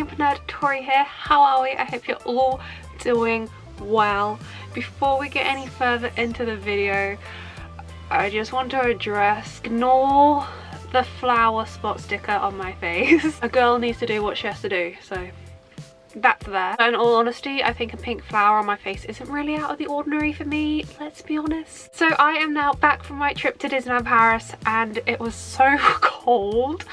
Makeup Nerd Tori here. How are we? I hope you're all doing well. Before we get any further into the video, I just want to ignore the flower spot sticker on my face. A girl needs to do what she has to do, so that's there. In all honesty, I think a pink flower on my face isn't really out of the ordinary for me, let's be honest. So I am now back from my trip to Disneyland Paris, and it was so cold,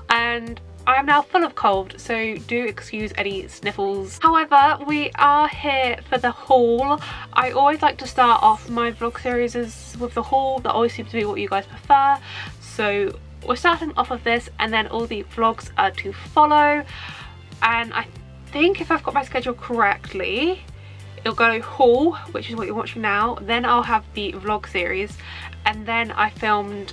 and I'm now full of cold, so do excuse any sniffles. However, we are here for the haul. I always like to start off my vlog series with the haul. That always seems to be what you guys prefer. So we're starting off with this, and then all the vlogs are to follow. And I think if I've got my schedule correctly, it'll go haul, which is what you're watching now. Then I'll have the vlog series, and then I filmed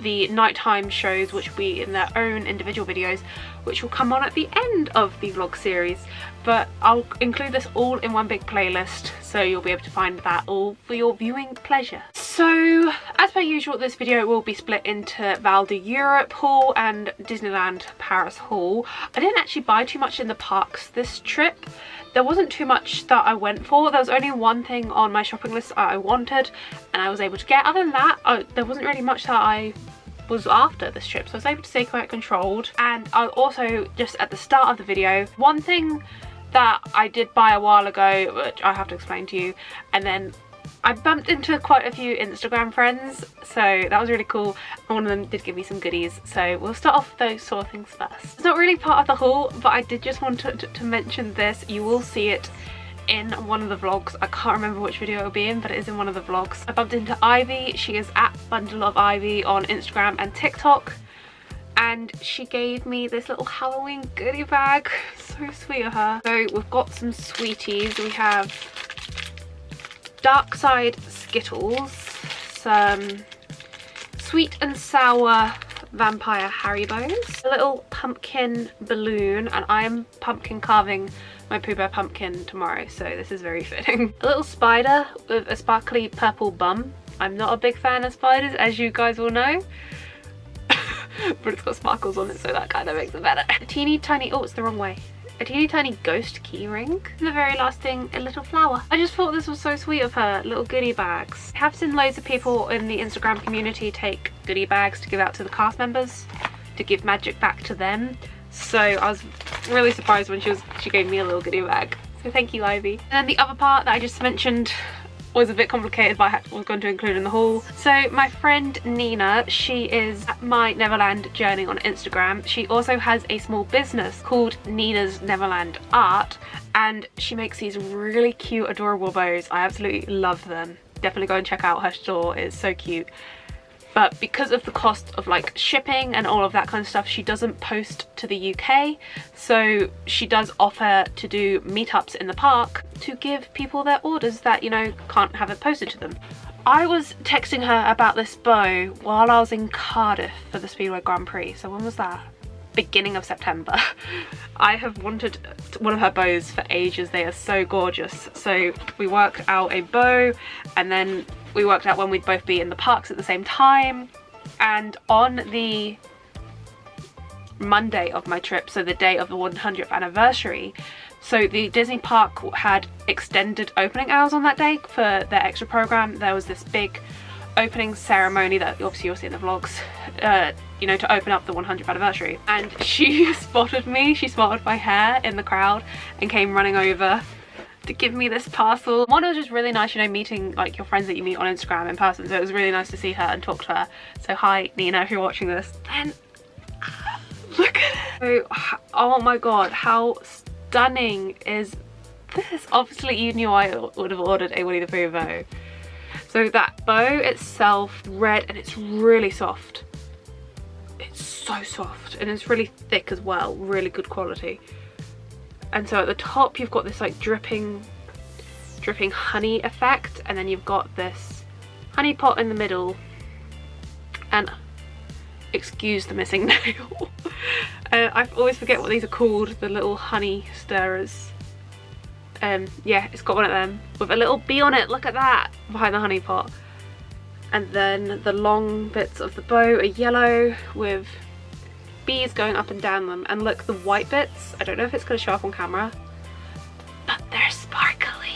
the nighttime shows, which will be in their own individual videos, which will come on at the end of the vlog series. But I'll include this all in one big playlist, so you'll be able to find that all for your viewing pleasure. So as per usual, this video will be split into Val d'Europe haul and Disneyland Paris haul. I didn't actually buy too much in the parks this trip. There wasn't too much that I went for. There was only one thing on my shopping list I wanted, and I was able to get. Other than that, there wasn't really much that I was after this trip, so I was able to stay quite controlled. And I'll also, just at the start of the video, one thing that I did buy a while ago, which I have to explain to you, and then I bumped into quite a few Instagram friends, so that was really cool, and one of them did give me some goodies. So we'll start off with those sort of things first. It's not really part of the haul, but I did just want to mention this. You will see it in one of the vlogs. I can't remember which video it will be in, but it is in one of the vlogs. I bumped into Ivy. She is at Bundle of Ivy on Instagram and TikTok, and she gave me this little Halloween goodie bag. So sweet of her. So we've got some sweeties. We have Dark Side Skittles, some sweet and sour vampire Haribos, a little pumpkin balloon, and I am pumpkin carving my Pooh Bear pumpkin tomorrow, so this is very fitting. A little spider with a sparkly purple bum. I'm not a big fan of spiders, as you guys will know, but it's got sparkles on it, so that kind of makes it better. A teeny tiny, oh, it's the wrong way. A teeny tiny ghost key ring. And the very last thing, a little flower. I just thought this was so sweet of her, little goodie bags. I have seen loads of people in the Instagram community take goodie bags to give out to the cast members, to give magic back to them. So I was really surprised when she gave me a little goodie bag. So thank you, Ivy. And then the other part that I just mentioned was a bit complicated, but I was going to include in the haul. So my friend Nina, she is at My Neverland Journey on Instagram. She also has a small business called Nina's Neverland Art, and she makes these really cute, adorable bows. I absolutely love them. Definitely go and check out her store, it's so cute. But because of the cost of like shipping and all of that kind of stuff, she doesn't post to the UK. So she does offer to do meetups in the park to give people their orders that, you know, can't have it posted to them. I was texting her about this bow while I was in Cardiff for the Speedway Grand Prix. So when was that? Beginning of September. I have wanted one of her bows for ages. They are so gorgeous. So we worked out a bow, and then we worked out when we'd both be in the parks at the same time. And on the Monday of my trip, so the day of the 100th anniversary, so the Disney park had extended opening hours on that day for their extra program. There was this big opening ceremony that obviously you'll see in the vlogs, you know, to open up the 100th anniversary. And she spotted me, she spotted my hair in the crowd and came running over to give me this parcel. One, it was just really nice, you know, meeting like your friends that you meet on Instagram in person, so it was really nice to see her and talk to her. So hi Nina, if you're watching this. Then look at it. So, oh my god, how stunning is this? Obviously you knew I would have ordered a Winnie the Pooh bow. So that bow itself, red, and it's really soft. It's so soft, and it's really thick as well, really good quality. And so at the top you've got this like dripping honey effect, and then you've got this honey pot in the middle, and excuse the missing nail. I always forget what these are called, the little honey stirrers. Yeah, it's got one of them with a little bee on it, look at that, behind the honey pot. And then the long bits of the bow are yellow with bees going up and down them, and look, the white bits, I don't know if it's going to show up on camera, but they're sparkly.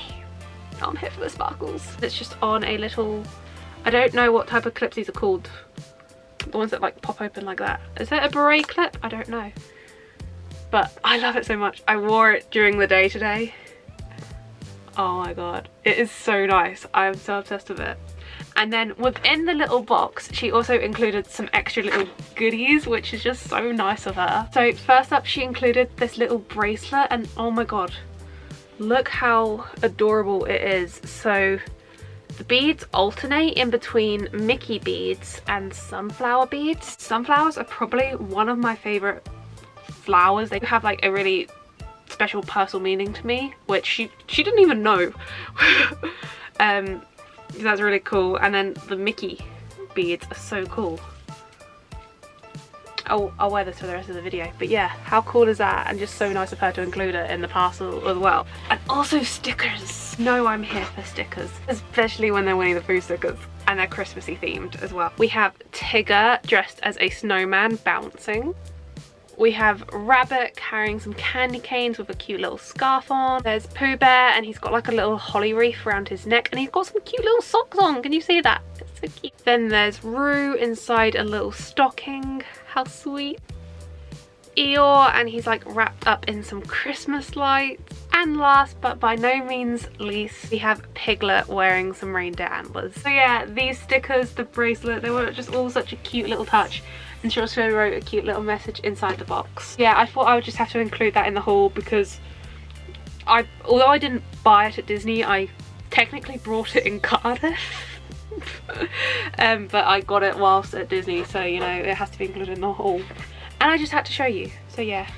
I'm here for the sparkles. It's just on a little, I don't know what type of clips these are called, the ones that like pop open like that. Is it a beret clip? I don't know, but I love it so much. I wore it during the day today. Oh my god, it is so nice. I'm so obsessed with it. And then within the little box, she also included some extra little goodies, which is just so nice of her. So first up, she included this little bracelet, and oh my god, look how adorable it is. So the beads alternate in between Mickey beads and sunflower beads. Sunflowers are probably one of my favorite flowers. They have like a really special personal meaning to me, which she didn't even know. That's really cool. And then the Mickey beads are so cool. I'll wear this for the rest of the video, but yeah, how cool is that? And just so nice of her to include it in the parcel as well. And also stickers. No, I'm here for stickers, especially when they're Winnie the Pooh stickers, and they're Christmassy themed as well. We have Tigger dressed as a snowman bouncing. We have Rabbit carrying some candy canes with a cute little scarf on. There's Pooh Bear, and he's got like a little holly wreath around his neck, and he's got some cute little socks on. Can you see that? It's so cute. Then there's Roo inside a little stocking. How sweet. Eeyore, and he's like wrapped up in some Christmas lights. And last but by no means least, we have Piglet wearing some reindeer antlers. So yeah, these stickers, the bracelet, they were just all such a cute little touch. And she also wrote a cute little message inside the box. Yeah, I thought I would just have to include that in the haul because although I didn't buy it at Disney, I technically brought it in Cardiff. But I got it whilst at Disney, so you know, it has to be included in the haul. And I just had to show you, so yeah.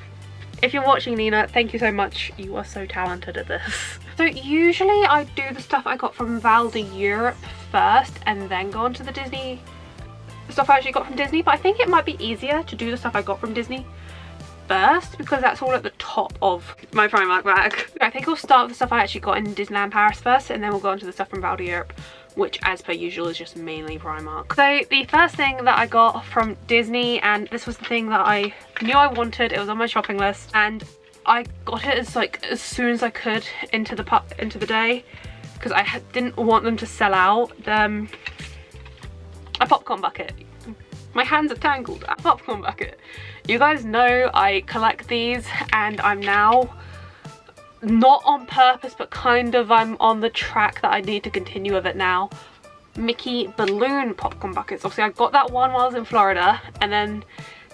If you're watching, Nina, thank you so much. You are so talented at this. So usually I do the stuff I got from Val d'Europe first and then go on to the Disney stuff I actually got from Disney, but I think it might be easier to do the stuff I got from Disney first because that's all at the top of my Primark bag. I think I'll start with the stuff I actually got in Disneyland Paris first, and then we'll go on to the stuff from Val d'Europe, which as per usual is just mainly Primark. So the first thing that I got from Disney, and this was the thing that I knew I wanted, it was on my shopping list, and I got it as soon as I could into the day because I didn't want them to sell out. A popcorn bucket. My hands are tangled. A popcorn bucket. You guys know I collect these, and I'm now, not on purpose, but kind of, I'm on the track that I need to continue with it now. Mickey balloon popcorn buckets. Obviously I got that one while I was in Florida, and then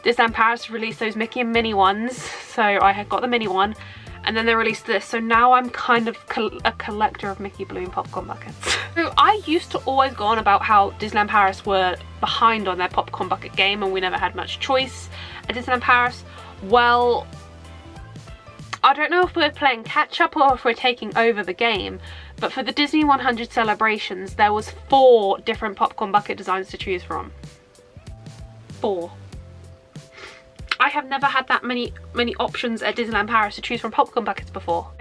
Disneyland Paris released those Mickey and Minnie ones, so I had got the mini one, and then they released this, so now I'm kind of a collector of Mickey balloon popcorn buckets. So I used to always go on about how Disneyland Paris were behind on their popcorn bucket game and we never had much choice at Disneyland Paris. Well, I don't know if we're playing catch up or if we're taking over the game, but for the Disney 100 celebrations there was 4 different popcorn bucket designs to choose from. 4. I have never had that many options at Disneyland Paris to choose from popcorn buckets before.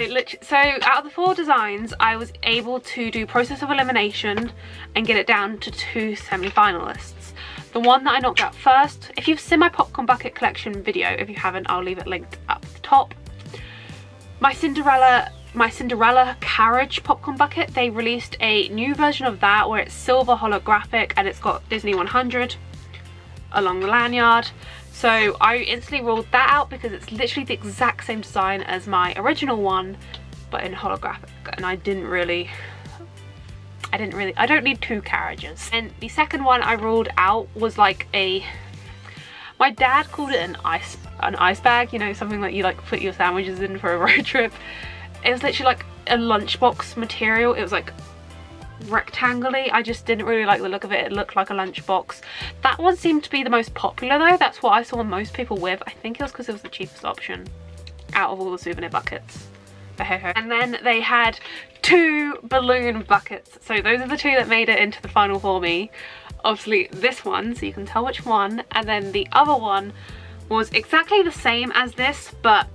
So out of the 4 designs, I was able to do process of elimination and get it down to 2 semi-finalists. The one that I knocked out first, if you've seen my popcorn bucket collection video, if you haven't, I'll leave it linked up the top. My Cinderella carriage popcorn bucket, they released a new version of that where it's silver holographic and it's got Disney 100 along the lanyard. So I instantly ruled that out because it's literally the exact same design as my original one, but in holographic, and I don't need 2 carriages. And the second one I ruled out was like my dad called it an ice bag, you know, something that you like put your sandwiches in for a road trip. It was literally like a lunchbox material. It was like rectangular. I just didn't really like the look of it. It looked like a lunchbox. That one seemed to be the most popular though. That's what I saw most people with. I think it was because it was the cheapest option out of all the souvenir buckets. And then they had 2 balloon buckets. So those are the 2 that made it into the final for me. Obviously this one, so you can tell which one, and then the other one was exactly the same as this, but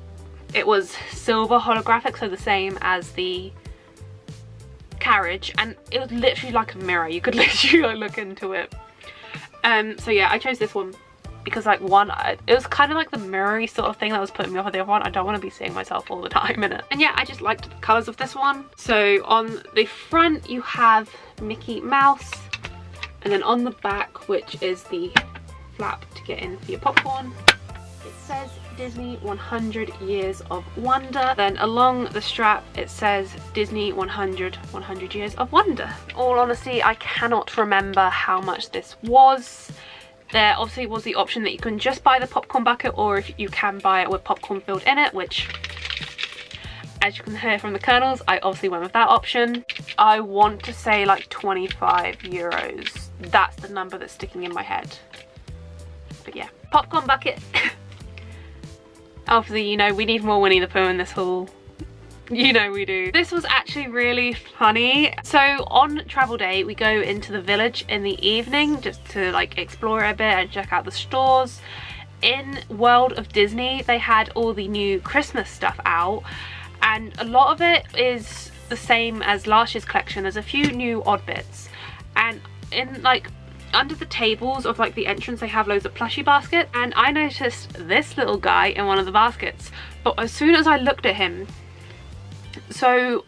it was silver holographic, so the same as the carriage, and it was literally like a mirror. You could literally like, look into it. So yeah, I chose this one because like one, it was kind of like the mirrory sort of thing that was putting me off of the other one. I don't want to be seeing myself all the time in it. And yeah, I just liked the colours of this one. So on the front you have Mickey Mouse, and then on the back, which is the flap to get in for your popcorn, it says Disney 100 Years of Wonder. Then along the strap it says Disney 100 Years of Wonder. All honesty, I cannot remember how much this was. There obviously was the option that you can just buy the popcorn bucket, or if you can buy it with popcorn filled in it, which, as you can hear from the kernels, I obviously went with that option. I want to say like 25 euros. That's the number that's sticking in my head. But yeah, popcorn bucket. Obviously, you know, we need more Winnie the Pooh in this haul. You know we do. This was actually really funny. So on travel day, we go into the village in the evening just to like explore a bit and check out the stores. In World of Disney, they had all the new Christmas stuff out, and a lot of it is the same as last year's collection. There's a few new odd bits, and in like under the tables of like the entrance they have loads of plushie baskets, and I noticed this little guy in one of the baskets. But as soon as I looked at him, so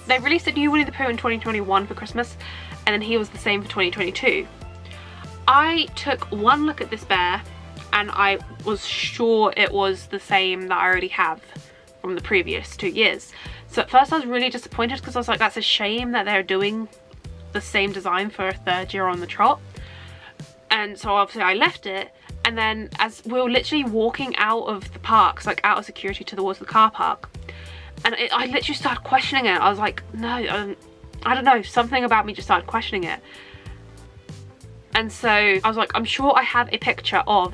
they released a new Winnie the Pooh in 2021 for Christmas, and then he was the same for 2022. I took one look at this bear and I was sure it was the same that I already have from the previous 2 years. So at first I was really disappointed, because I was like, that's a shame that they're doing the same design for a third year on the trot. And so obviously I left it, and then as we were literally walking out of the parks, like out of security towards the car park, and I literally started questioning it. I was like, no, I don't know, something about me just started questioning it. And so I was like, I'm sure I have a picture of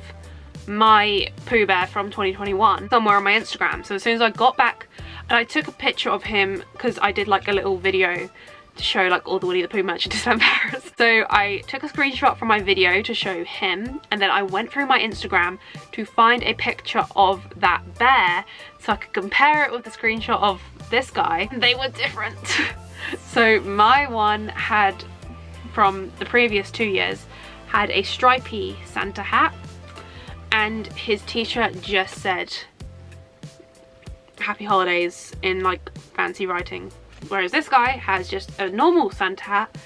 my Pooh Bear from 2021 somewhere on my Instagram. So as soon as I got back, and I took a picture of him because I did like a little video to show like all the Winnie the Pooh merch in Disneyland Paris. So I took a screenshot from my video to show him, and then I went through my Instagram to find a picture of that bear so I could compare it with the screenshot of this guy. They were different. So my one had, from the previous 2 years, had a stripy Santa hat, and his t-shirt just said Happy Holidays in like fancy writing. Whereas this guy has just a normal Santa hat,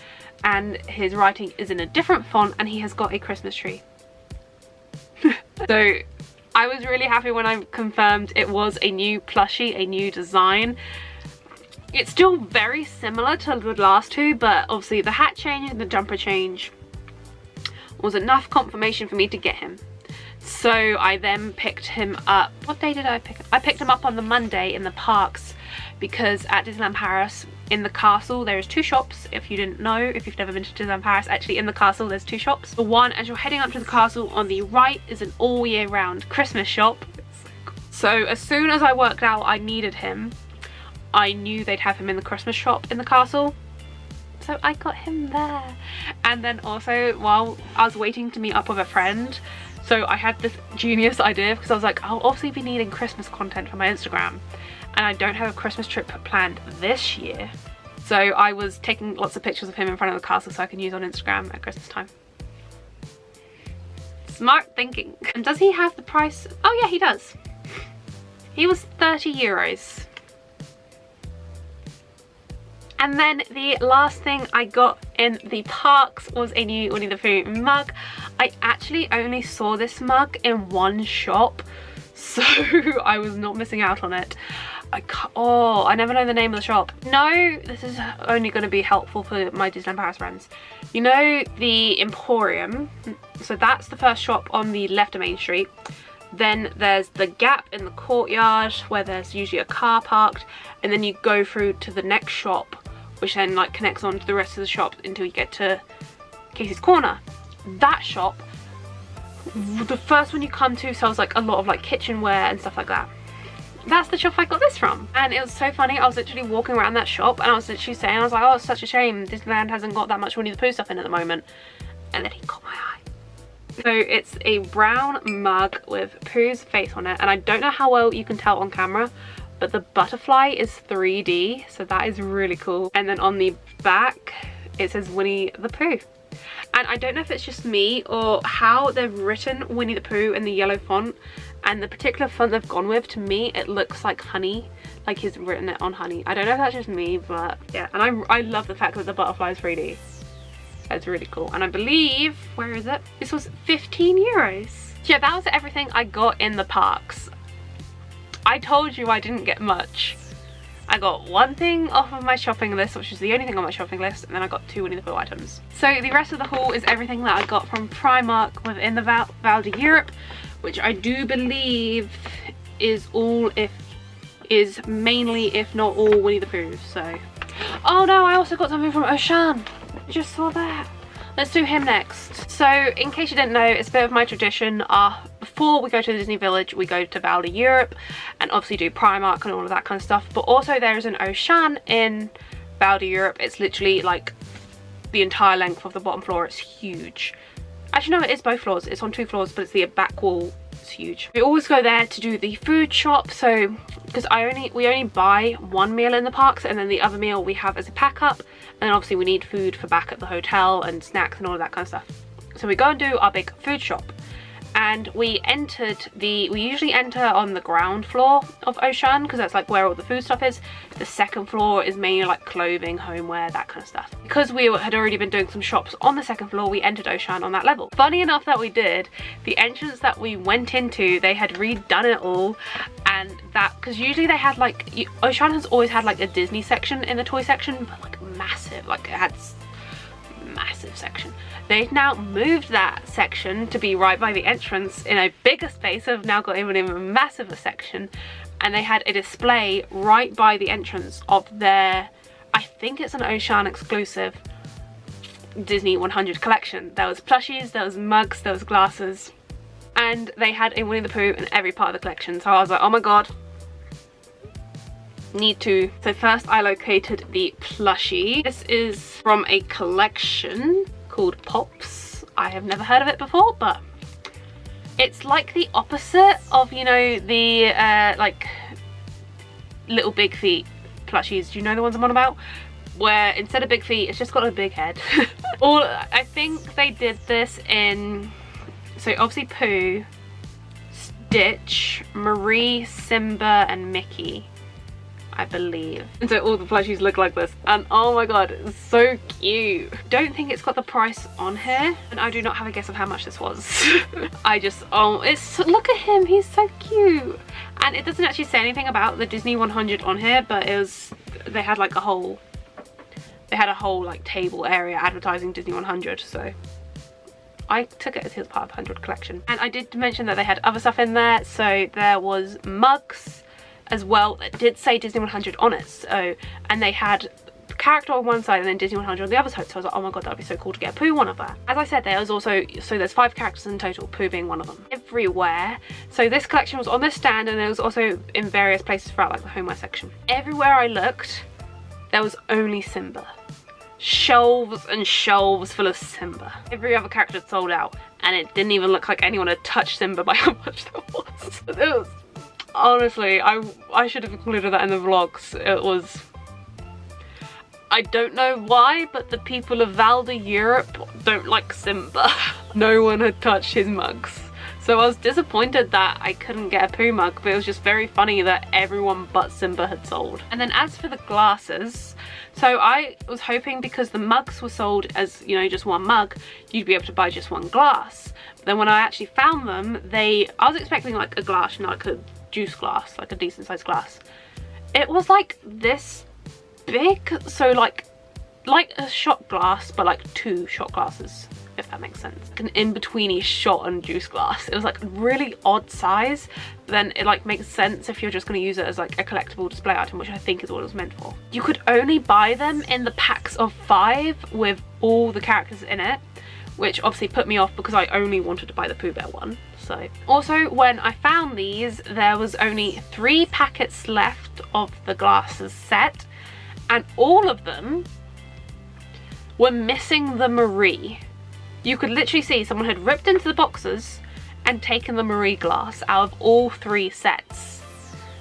and his writing is in a different font, and he has got a Christmas tree. So I was really happy when I confirmed it was a new plushie, a new design. It's still very similar to the last two, but obviously the hat change and the jumper change was enough confirmation for me to get him. So I then picked him up. What day did I pick him? I picked him up on the Monday in the parks, because at Disneyland Paris, in the castle, there's 2 shops. If you didn't know, if you've never been to Disneyland Paris, actually in the castle there's 2 shops. The one, as you're heading up to the castle, on the right is an all year round Christmas shop. So as soon as I worked out I needed him, I knew they'd have him in the Christmas shop in the castle. So I got him there. And then also, while I was waiting to meet up with a friend, so I had this genius idea, because I was like, I'll obviously be needing Christmas content for my Instagram, and I don't have a Christmas trip planned this year. So I was taking lots of pictures of him in front of the castle so I can use on Instagram at Christmas time. Smart thinking. And does he have the price? Oh yeah, he does. He was 30 euros. And then the last thing I got in the parks was a new Winnie the Pooh mug. I actually only saw this mug in one shop, so I was not missing out on it. I never know the name of the shop. No, this is only going to be helpful for my Disneyland Paris friends. You know the Emporium? So that's the first shop on the left of Main Street. Then there's the Gap in the courtyard, where there's usually a car parked, and then you go through to the next shop, which then like connects on to the rest of the shops until you get to Casey's Corner. That shop, the first one you come to, sells like a lot of like kitchenware and stuff like that. That's the shop I got this from. And it was so funny, I was literally walking around that shop and I was literally saying, I was like, oh, it's such a shame Disneyland hasn't got that much Winnie the Pooh stuff in at the moment. And then he caught my eye. So it's a brown mug with Pooh's face on it, and I don't know how well you can tell on camera, but the butterfly is 3D, so that is really cool. And then on the back it says Winnie the Pooh. And I don't know if it's just me or how they've written Winnie the Pooh in the yellow font, and the particular font they've gone with, to me it looks like honey, like he's written it on honey. I don't know if that's just me, but yeah. And I love the fact that the butterfly is 3D. That's really cool. And I believe, where is it? This was 15 euros. Yeah, that was everything I got in the parks. I told you I didn't get much. I got one thing off of my shopping list, which is the only thing on my shopping list, and then I got 2 Winnie the Pooh items. So the rest of the haul is everything that I got from Primark within the Val d'Europe, which I do believe is mainly, if not all, Winnie the Pooh. So, oh no, I also got something from Auchan. I just saw that. Let's do him next. So in case you didn't know, it's a bit of my tradition. Before we go to the Disney Village, we go to Val d'Europe and obviously do Primark and all of that kind of stuff. But also there is an Auchan in Val d'Europe. It's literally like the entire length of the bottom floor. It's huge. Actually no, it is both floors. It's on 2 floors, but it's the back wall. It's huge. We always go there to do the food shop. So because we only buy 1 meal in the parks, and then the other meal we have as a pack up. And then obviously we need food for back at the hotel and snacks and all of that kind of stuff. So we go and do our big food shop. And we usually enter on the ground floor of Auchan, because that's like where all the food stuff is. The second floor is mainly like clothing, homeware, that kind of stuff. Because we had already been doing some shops on the second floor, we entered Auchan on that level. Funny enough that we did, the entrance that we went into, they had redone it all. And that, because usually they had like, Auchan has always had like a Disney section in the toy section, but like massive, like it had massive section. They've now moved that section to be right by the entrance in a bigger space. So they've now got even a massive section, and they had a display right by the entrance of their, I think it's an Auchan exclusive Disney 100 collection. There was plushies, there was mugs, there was glasses, and they had a Winnie the Pooh in every part of the collection. So I was like, oh my god, need to. So first I located the plushie. This is from a collection called Pops. I have never heard of it before, but it's like the opposite of, you know, the like little Big Feet plushies. Do you know the ones I'm on about? Where instead of big feet, it's just got a big head. I think they did this in, so obviously Pooh, Stitch, Marie, Simba and Mickey, I believe. And so all the plushies look like this, and oh my god, it's so cute. Don't think it's got the price on here, and I do not have a guess of how much this was. I just, oh, it's, look at him, he's so cute. And it doesn't actually say anything about the Disney 100 on here, but it was, they had like a whole, like table area advertising Disney 100, so I took it as his part of 100 collection. And I did mention that they had other stuff in there, so there was mugs as well that did say Disney 100 on it. So, and they had character on one side and then Disney 100 on the other side. So I was like, oh my god, that'd be so cool to get a Pooh one of that. As I said, there was also, so there's 5 characters in total, Pooh being one of them. Everywhere. So this collection was on this stand, and it was also in various places throughout like the homeware section. Everywhere I looked, there was only Simba. Shelves and shelves full of Simba. Every other character sold out, and it didn't even look like anyone had touched Simba by how much there was. It was, honestly, I should have included that in the vlogs. It was, I don't know why, but the people of Val d'Europe don't like Simba. No one had touched his mugs. So I was disappointed that I couldn't get a Pooh mug, but it was just very funny that everyone but Simba had sold. And then as for the glasses, so I was hoping, because the mugs were sold as, you know, just one mug, you'd be able to buy just one glass. But then when I actually found them, I was expecting like a glass, you know, like a juice glass, like a decent sized glass. It was like this big, so like a shot glass, but like 2 shot glasses, if that makes sense. Like an in-betweeny shot and juice glass. It was like really odd size, but then it like makes sense if you're just going to use it as like a collectible display item, which I think is what it was meant for. You could only buy them in the packs of 5 with all the characters in it, which obviously put me off because I only wanted to buy the Pooh Bear one. So also, when I found these, there was only 3 packets left of the glasses set, and all of them were missing the Marie. You could literally see someone had ripped into the boxes and taken the Marie glass out of all 3 sets.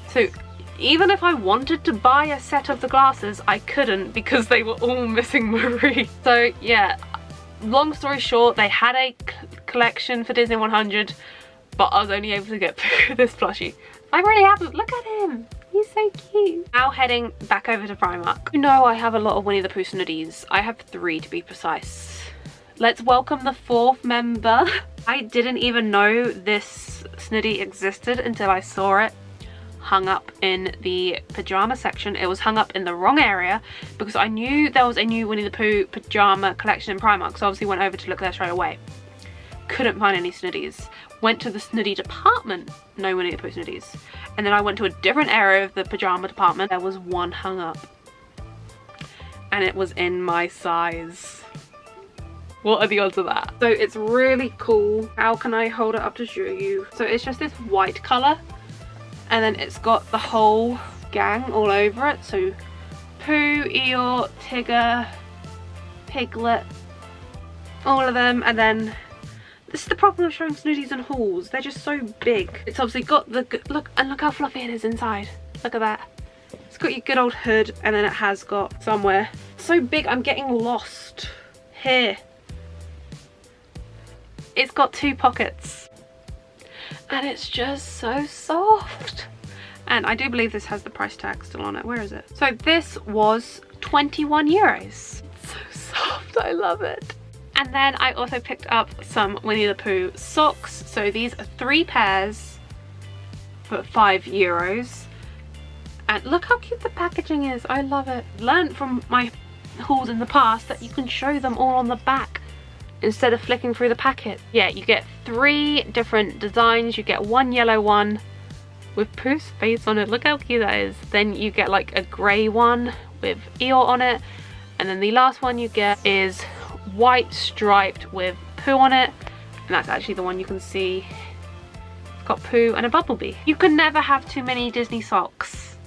So even if I wanted to buy a set of the glasses, I couldn't because they were all missing Marie. So yeah, long story short, they had a collection for Disney 100, but I was only able to get this plushie. I'm really happy. Look at him. He's so cute. Now heading back over to Primark. You know I have a lot of Winnie the Pooh snuddies. I have 3 to be precise. Let's welcome the 4th member. I didn't even know this snuddy existed until I saw it hung up in the pajama section. It was hung up in the wrong area because I knew there was a new Winnie the Pooh pajama collection in Primark, so obviously went over to look there straight away. Couldn't find any snuddies. Went to the snuddy department, no Winnie the Pooh snuddies. And then I went to a different area of the pajama department. There was one hung up. And it was in my size. What are the odds of that? So it's really cool. How can I hold it up to show you? So it's just this white colour. And then it's got the whole gang all over it. So Pooh, Eeyore, Tigger, Piglet, all of them. And then this is the problem of showing snuddies and hauls. They're just so big. It's obviously got the look, and look how fluffy it is inside. Look at that. It's got your good old hood, and then it has got somewhere. So big, I'm getting lost here. It's got 2 pockets. And it's just so soft. And I do believe this has the price tag still on it. Where is it? So this was 21 euros. It's so soft, I love it. And then I also picked up some Winnie the Pooh socks. So these are 3 pairs for 5 euros. And look how cute the packaging is. I love it. Learned from my hauls in the past that you can show them all on the back instead of flicking through the packet. Yeah, you get 3 different designs. You get 1 yellow one with Pooh's face on it. Look how cute that is. Then you get like a grey one with Eeyore on it. And then the last one you get is white striped with Pooh on it, and that's actually the one you can see. It's got Pooh and a bumblebee. You can never have too many Disney socks,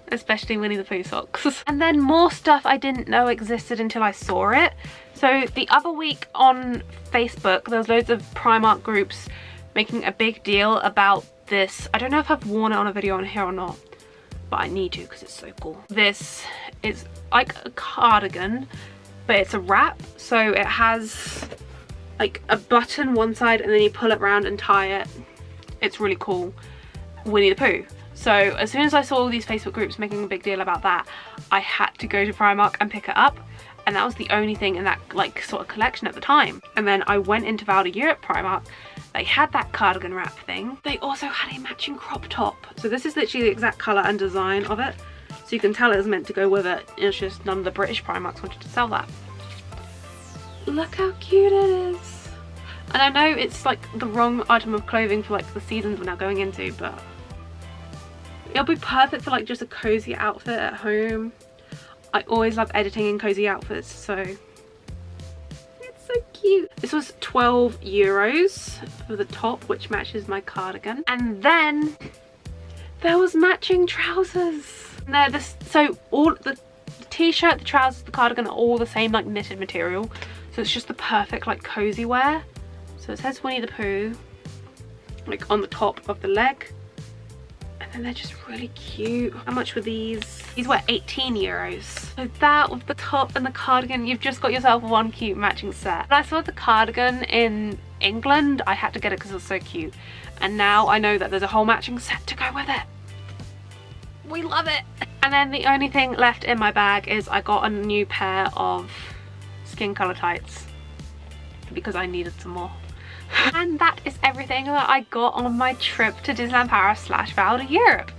especially Winnie the Pooh socks. And then more stuff I didn't know existed until I saw it. So the other week on Facebook, there was loads of Primark groups making a big deal about this. I don't know if I've worn it on a video on here or not, but I need to because it's so cool. This is like a cardigan, but it's a wrap, so it has like a button one side and then you pull it around and tie it. It's really cool. Winnie the Pooh. So as soon as I saw all these Facebook groups making a big deal about that, I had to go to Primark and pick it up, and that was the only thing in that like sort of collection at the time. And then I went into Val d'Europe Primark. They had that cardigan wrap thing. They also had a matching crop top. So this is literally the exact colour and design of it. So you can tell it was meant to go with it. It's just none of the British Primarks wanted to sell that. Look how cute it is. And I know it's like the wrong item of clothing for like the seasons we're now going into, but it'll be perfect for like just a cozy outfit at home. I always love editing in cozy outfits, so it's so cute. This was 12 euros for the top, which matches my cardigan. And then there was matching trousers. They're this, so all the t-shirt, the trousers, the cardigan are all the same like knitted material, so it's just the perfect like cozy wear. So it says Winnie the Pooh like on the top of the leg, and then they're just really cute. How much were these? These were 18 euros. So that with the top and the cardigan, you've just got yourself one cute matching set. When I saw the cardigan in England, I had to get it because it was so cute, and now I know that there's a whole matching set to go with it. We love it. And then the only thing left in my bag is I got a new pair of skin colour tights because I needed some more. And that is everything that I got on my trip to Disneyland Paris / Val d'Europe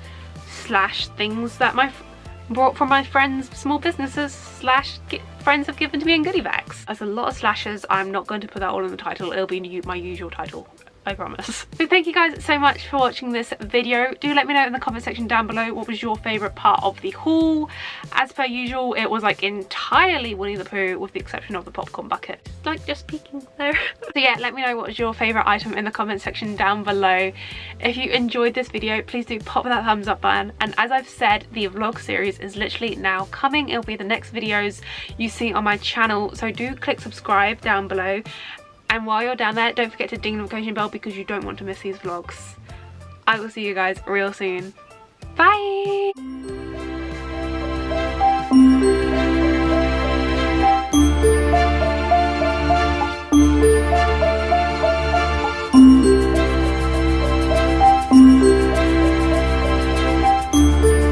/ things that I brought from my friends' small businesses / friends have given to me in goodie bags. There's a lot of slashes. I'm not going to put that all in the title. It'll be my usual title, I promise. So thank you guys so much for watching this video. Do let me know in the comment section down below what was your favourite part of the haul. As per usual, it was like entirely Winnie the Pooh with the exception of the popcorn bucket. It's like just peeking there. So yeah, let me know what was your favourite item in the comment section down below. If you enjoyed this video, please do pop that thumbs up button. And as I've said, the vlog series is literally now coming. It'll be the next videos you see on my channel. So do click subscribe down below. And while you're down there, don't forget to ding the notification bell because you don't want to miss these vlogs. I will see you guys real soon. Bye! bye.